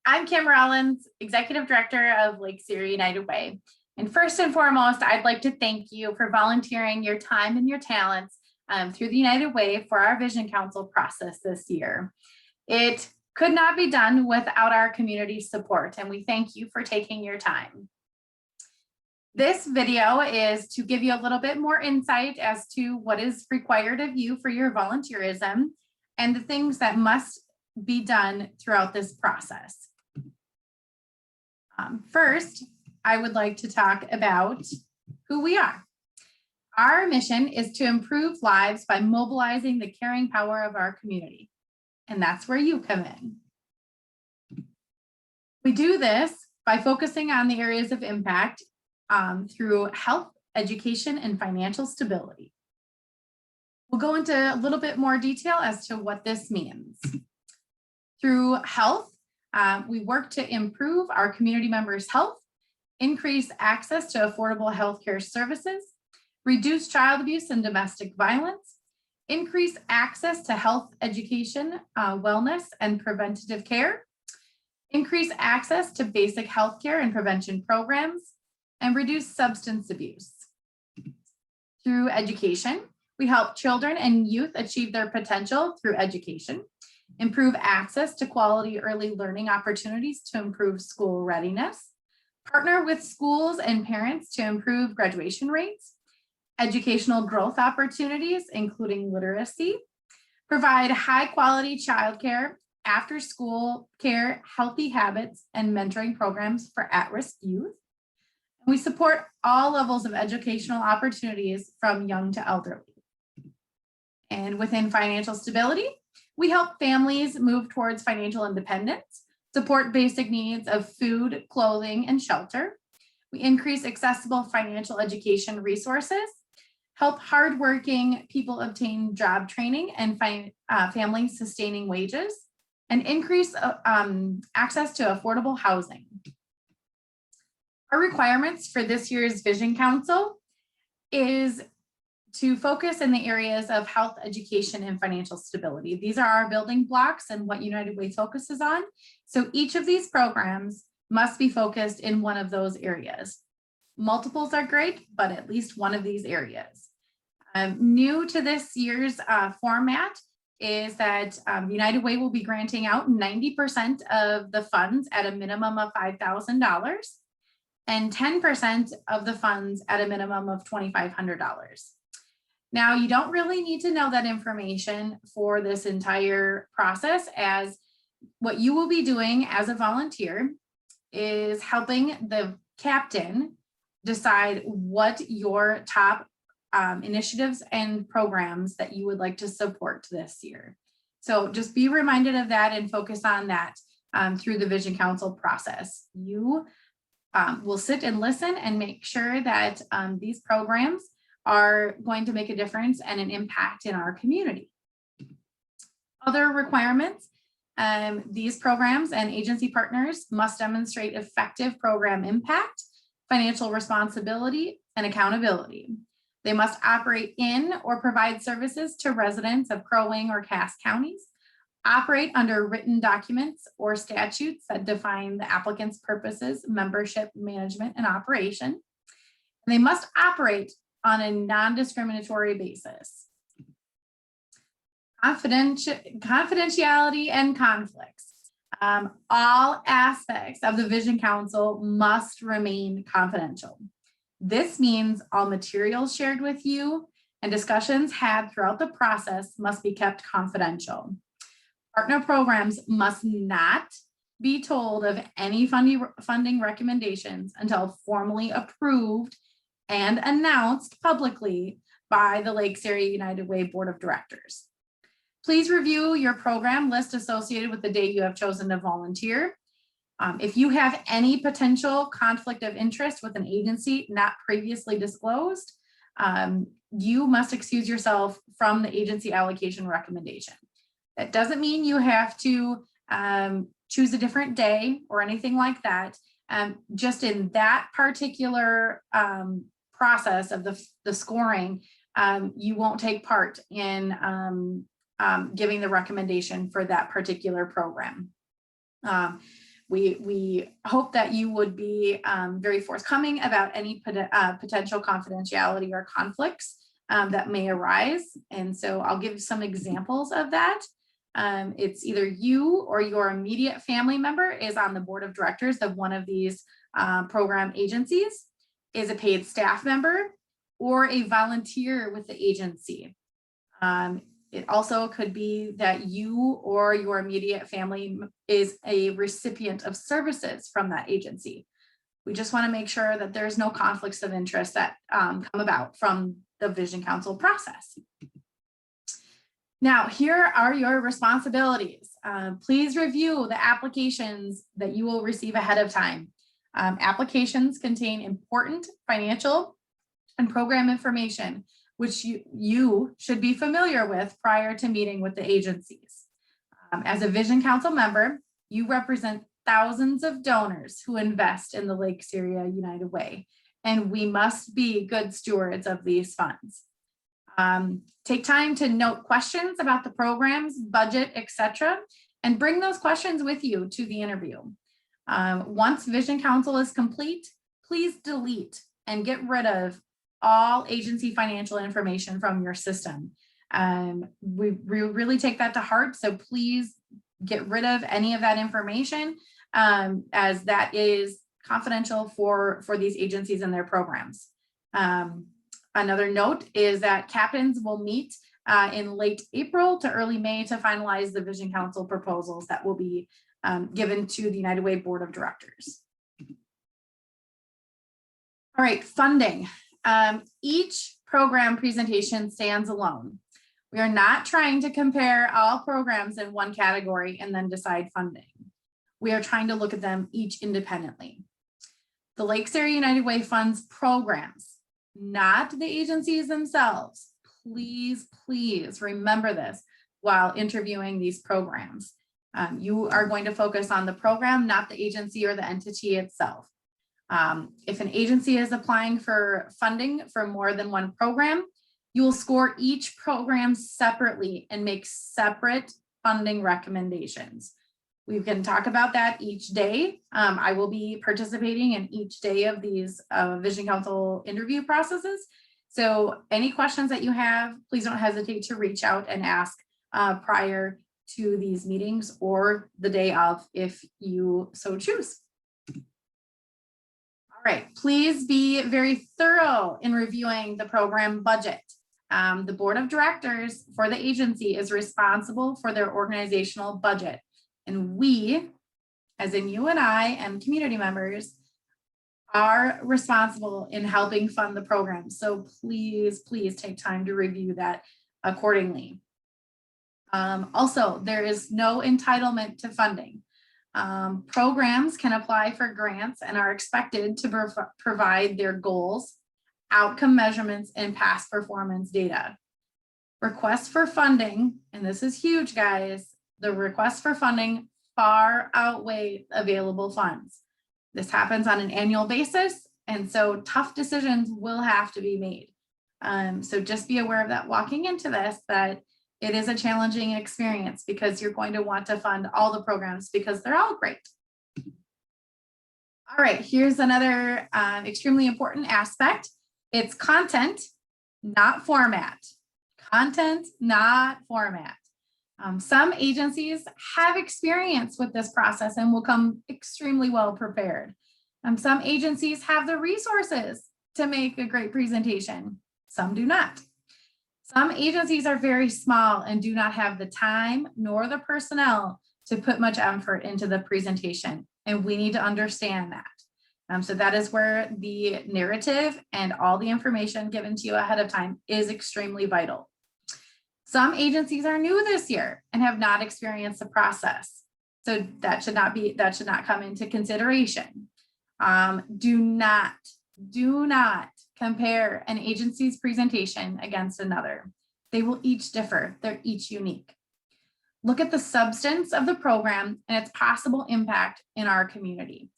I'm Kim Rollins, Executive Director of Lake Erie United Way. And first and foremost, I'd like to thank you for volunteering your time and your talents through the United Way for our Vision Council process this year. It could not be done without our community support, and we thank you for taking your time. This video is to give you a little bit more insight as to what is required of you for your volunteerism and the things that must be done throughout this process. First, I would like to talk about who we are. Our mission is to improve lives by mobilizing the caring power of our community, and that's where you come in. We do this by focusing on the areas of impact through health, education, and financial stability. We'll go into a little bit more detail as to what this means. Through health, we work to improve our community members' health, increase access to affordable healthcare services, reduce child abuse and domestic violence, increase access to health education, wellness, and preventative care, increase access to basic healthcare and prevention programs, and reduce substance abuse. Through education, we help children and youth achieve their potential through education, improve access to quality early learning opportunities to improve school readiness, partner with schools and parents to improve graduation rates, educational growth opportunities, including literacy, provide high quality childcare, after school care, healthy habits, and mentoring programs for at-risk youth. We support all levels of educational opportunities from young to elderly. And within financial stability, we help families move towards financial independence, support basic needs of food, clothing, and shelter. We increase accessible financial education resources, help hardworking people obtain job training and family sustaining wages, and increase access to affordable housing. Our requirements for this year's Vision Council is to focus in the areas of health, education, and financial stability. These are our building blocks and what United Way focuses on. So each of these programs must be focused in one of those areas. Multiples are great, but at least one of these areas. New to this year's format is that United Way will be granting out 90% of the funds at a minimum of $5,000 and 10% of the funds at a minimum of $2,500. Now, you don't really need to know that information for this entire process, as what you will be doing as a volunteer is helping the captain decide what your top initiatives and programs that you would like to support this year. So just be reminded of that and focus on that through the Vision Council process. You will sit and listen and make sure that these programs are going to make a difference and an impact in our community. Other requirements, these programs and agency partners must demonstrate effective program impact, financial responsibility, and accountability. They must operate in or provide services to residents of Crow Wing or Cass counties, operate under written documents or statutes that define the applicant's purposes, membership, management, and operation. And they must operate on a non-discriminatory basis. Confidentiality and conflicts. All aspects of the Vision Council must remain confidential. This means all materials shared with you and discussions had throughout the process must be kept confidential. Partner programs must not be told of any funding recommendations until formally approved and announced publicly by the Lake Erie United Way Board of Directors. Please review your program list associated with the date you have chosen to volunteer. If you have any potential conflict of interest with an agency not previously disclosed, you must excuse yourself from the agency allocation recommendation. That doesn't mean you have to choose a different day or anything like that. Just in that particular process of the scoring, you won't take part in giving the recommendation for that particular program. We hope that you would be very forthcoming about any potential confidentiality or conflicts that may arise. And so I'll give some examples of that. It's either you or your immediate family member is on the board of directors of one of these program agencies, is a paid staff member, or a volunteer with the agency. It also could be that you or your immediate family is a recipient of services from that agency. We just want to make sure that there's no conflicts of interest that come about from the Vision Council process. Now, here are your responsibilities. Please review the applications that you will receive ahead of time. Applications contain important financial and program information, which you should be familiar with prior to meeting with the agencies. As a Vision Council member, you represent thousands of donors who invest in the Lakes Area United Way, and we must be good stewards of these funds. Take time to note questions about the programs, budget, etc., and bring those questions with you to the interview. Once Vision Council is complete, please delete and get rid of all agency financial information from your system. We really take that to heart, so please get rid of any of that information, as that is confidential for these agencies and their programs. Another note is that captains will meet in late April to early May to finalize the Vision Council proposals that will be given to the United Way Board of Directors. All right, funding. Each program presentation stands alone. We are not trying to compare all programs in one category and then decide funding. We are trying to look at them each independently. The Lakes Area United Way funds programs, not the agencies themselves. Please, please remember this while interviewing these programs. You are going to focus on the program, not the agency or the entity itself. If an agency is applying for funding for more than one program, you will score each program separately and make separate funding recommendations. We can talk about that each day. I will be participating in each day of these Vision Council interview processes. So any questions that you have, please don't hesitate to reach out and ask prior to these meetings or the day of if you so choose. All right, please be very thorough in reviewing the program budget. The board of directors for the agency is responsible for their organizational budget. And we, as in you and I and community members, are responsible in helping fund the program. So please, please take time to review that accordingly. Also, there is no entitlement to funding. Programs can apply for grants and are expected to provide their goals, outcome measurements, and past performance data. Requests for funding, and this is huge, guys, the requests for funding far outweigh available funds. This happens on an annual basis, and so tough decisions will have to be made. So just be aware of that walking into this, that it is a challenging experience because you're going to want to fund all the programs because they're all great. All right, here's another extremely important aspect. It's content, not format. Content, not format. Some agencies have experience with this process and will come extremely well prepared. Some agencies have the resources to make a great presentation. Some do not. Some agencies are very small and do not have the time nor the personnel to put much effort into the presentation, and we need to understand that. So that is where the narrative and all the information given to you ahead of time is extremely vital. Some agencies are new this year and have not experienced the process. So that should not come into consideration. Do not compare an agency's presentation against another. They will each differ. They're each unique. Look at the substance of the program and its possible impact in our community.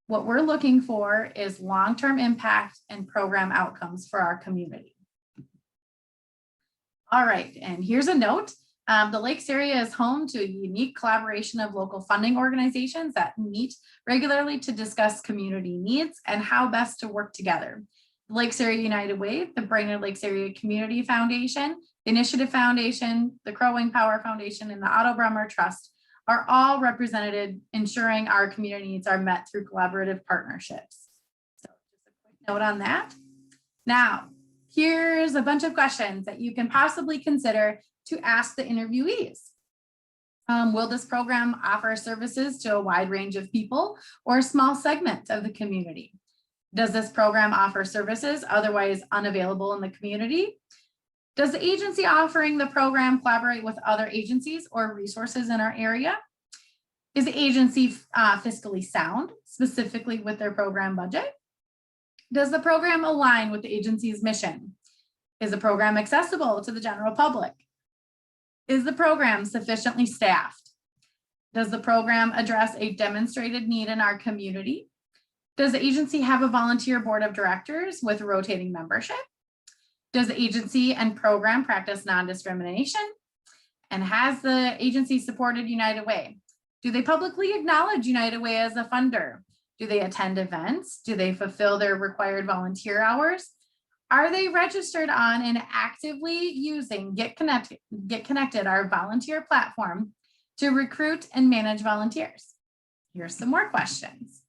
What we're looking for is long-term impact and program outcomes for our community. All right, and here's a note. The Lakes area is home to a unique collaboration of local funding organizations that meet regularly to discuss community needs and how best to work together. The Lakes Area United Way, the Brainerd Lakes Area Community Foundation, the Initiative Foundation, the Crow Wing Power Foundation, and the Otto Bremer Trust are all represented, ensuring our community needs are met through collaborative partnerships. So just a quick note on that. Now, here's a bunch of questions that you can possibly consider to ask the interviewees. Will this program offer services to a wide range of people or a small segment of the community? Does this program offer services otherwise unavailable in the community? Does the agency offering the program collaborate with other agencies or resources in our area? Is the agency fiscally sound, specifically with their program budget? Does the program align with the agency's mission? Is the program accessible to the general public? Is the program sufficiently staffed? Does the program address a demonstrated need in our community? Does the agency have a volunteer board of directors with rotating membership? Does the agency and program practice non-discrimination? And has the agency supported United Way? Do they publicly acknowledge United Way as a funder? Do they attend events? Do they fulfill their required volunteer hours? Are they registered on and actively using Get Connected, our volunteer platform, to recruit and manage volunteers? Here's some more questions.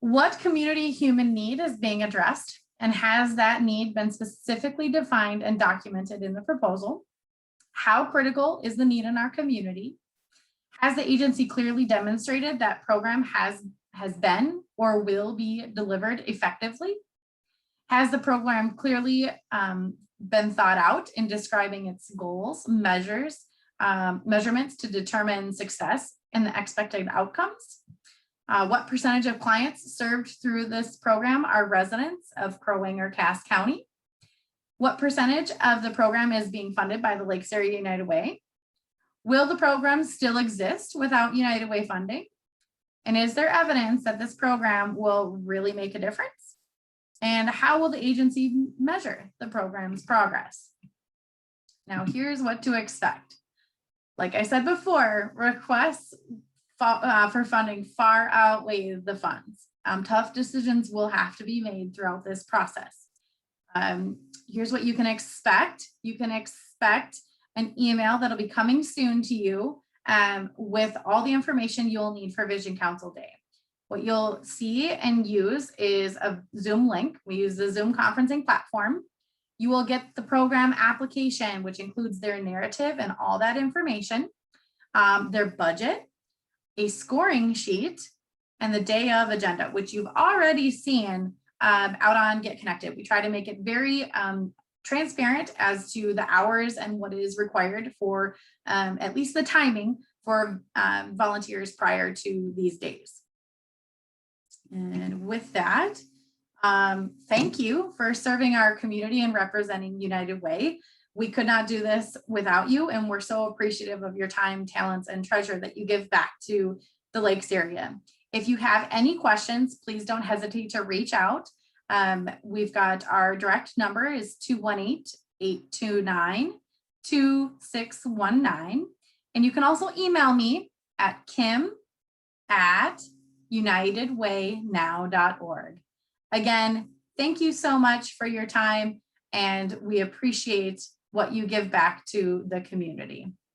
What community human need is being addressed, and has that need been specifically defined and documented in the proposal? How critical is the need in our community? Has the agency clearly demonstrated that program has been or will be delivered effectively? Has the program clearly been thought out in describing its goals, measures, measurements to determine success and the expected outcomes? What percentage of clients served through this program are residents of Crow Wing or Cass County? What percentage of the program is being funded by the Lakes Area United Way? Will the program still exist without United Way funding? And is there evidence that this program will really make a difference? And how will the agency measure the program's progress? Now, here's what to expect. Like I said before, requests for funding far outweigh the funds. Tough decisions will have to be made throughout this process. Here's what you can expect. You can expect an email that'll be coming soon to you with all the information you'll need for Vision Council Day. What you'll see and use is a Zoom link. We use the Zoom conferencing platform. You will get the program application, which includes their narrative and all that information, their budget, a scoring sheet, and the day of agenda, which you've already seen out on Get Connected. We try to make it very transparent as to the hours and what is required for at least the timing for volunteers prior to these days. And with that, thank you for serving our community and representing United Way. We could not do this without you, and we're so appreciative of your time, talents, and treasure that you give back to the Lakes area. If you have any questions, please don't hesitate to reach out. We've got our direct number is 218-829-2619. And you can also email me at kim@unitedwaynow.org. Again, thank you so much for your time, and we appreciate what you give back to the community.